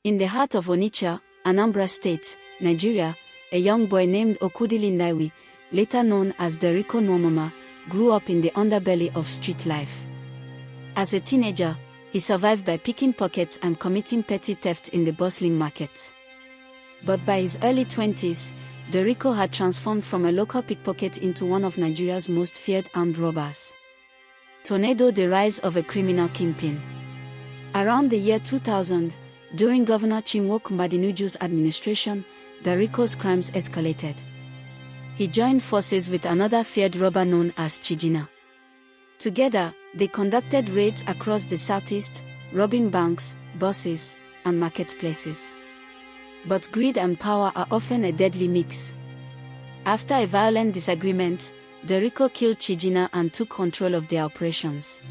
In the heart of Onitsha, Anambra State, Nigeria, a young boy named Okwudili Ndiwe, later known as Derico Nwamama, grew up in the underbelly of street life. As a teenager, he survived by picking pockets and committing petty theft in the bustling market. But by his early 20s, Derico had transformed from a local pickpocket into one of Nigeria's most feared armed robbers. Tornado: the rise of a criminal kingpin. Around the year 2000, during Governor Chinwoke Mbadinuju's administration, Derico's crimes escalated. He joined forces with another feared robber known as Chijina. Together, they conducted raids across the southeast, robbing banks, buses, and marketplaces. But greed and power are often a deadly mix. After a violent disagreement, Derico killed Chijina and took control of their operations.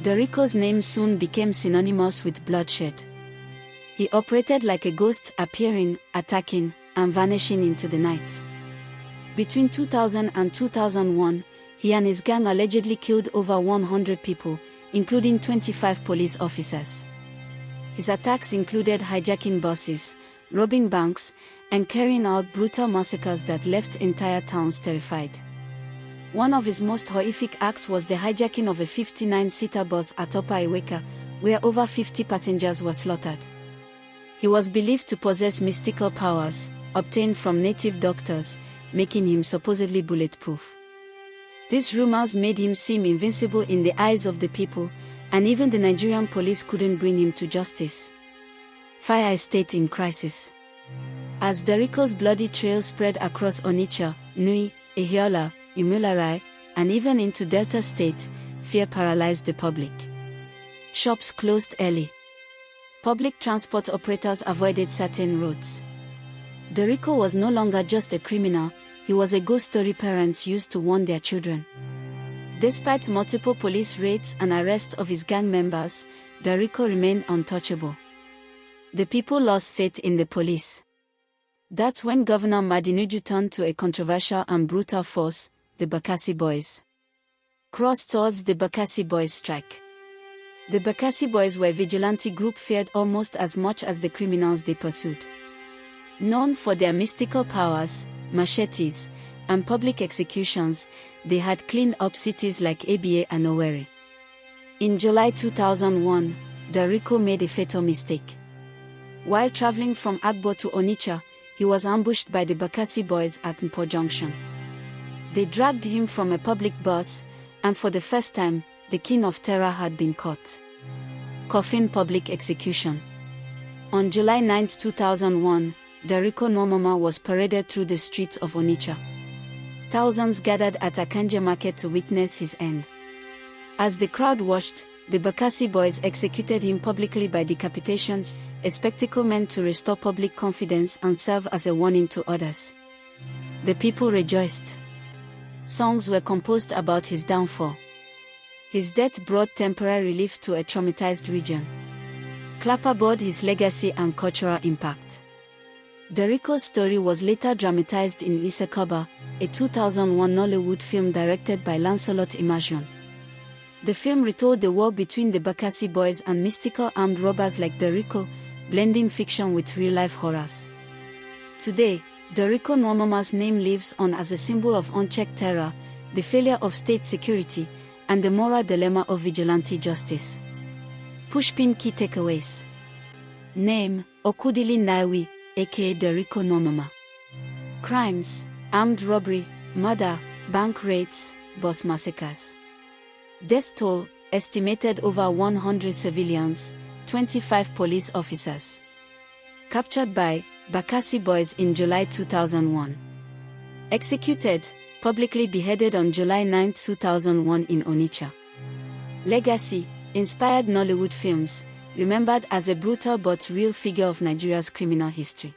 Derico's name soon became synonymous with bloodshed. He operated like a ghost, appearing, attacking, and vanishing into the night. Between 2000 and 2001, he and his gang allegedly killed over 100 people, including 25 police officers. His attacks included hijacking buses, robbing banks, and carrying out brutal massacres that left entire towns terrified. One of his most horrific acts was the hijacking of a 59-seater bus at Upper Iweka, where over 50 passengers were slaughtered. He was believed to possess mystical powers, obtained from native doctors, making him supposedly bulletproof. These rumors made him seem invincible in the eyes of the people, and even the Nigerian police couldn't bring him to justice. Fire Estate in crisis. As Derico's bloody trail spread across Onitsha, Nui, Ehiola, Umuarai, and even into Delta State, fear paralyzed the public. Shops closed early. Public transport operators avoided certain roads. Derico was no longer just a criminal, he was a ghost story parents used to warn their children. Despite multiple police raids and arrest of his gang members, Derico remained untouchable. The people lost faith in the police. That's when Governor Mbadinuju turned to a controversial and brutal force, the Bakassi Boys. Crossed towards the Bakassi Boys strike. The Bakassi Boys were a vigilante group feared almost as much as the criminals they pursued. Known for their mystical powers, machetes, and public executions, they had cleaned up cities like Aba and Owerri. In July 2001, Derico made a fatal mistake. While traveling from Agbo to Onitsha, he was ambushed by the Bakassi Boys at Mpo Junction. They dragged him from a public bus, and for the first time, the King of Terror had been caught. Coffin public execution. On July 9, 2001, Derico Nwamama was paraded through the streets of Onitsha. Thousands gathered at Akanje Market to witness his end. As the crowd watched, the Bakassi Boys executed him publicly by decapitation, a spectacle meant to restore public confidence and serve as a warning to others. The people rejoiced. Songs were composed about his downfall. His death brought temporary relief to a traumatized region. Clapperboard his legacy and cultural impact. Derico's story was later dramatized in Isekoba, a 2001 Nollywood film directed by Lancelot Immersion. The film retold the war between the Bakassi Boys and mystical armed robbers like Derico, blending fiction with real-life horrors. Today, Derico Nwamama's name lives on as a symbol of unchecked terror, the failure of state security, and the moral dilemma of vigilante justice. Pushpin key takeaways. Name: Okwudili Ndiwe, aka Derico Nwamama. Crimes: armed robbery, murder, bank raids, bus massacres. Death toll: estimated over 100 civilians, 25 police officers. Captured by Bakassi Boys in July 2001. Executed, publicly beheaded on July 9, 2001 in Onitsha. Legacy: inspired Nollywood films, remembered as a brutal but real figure of Nigeria's criminal history.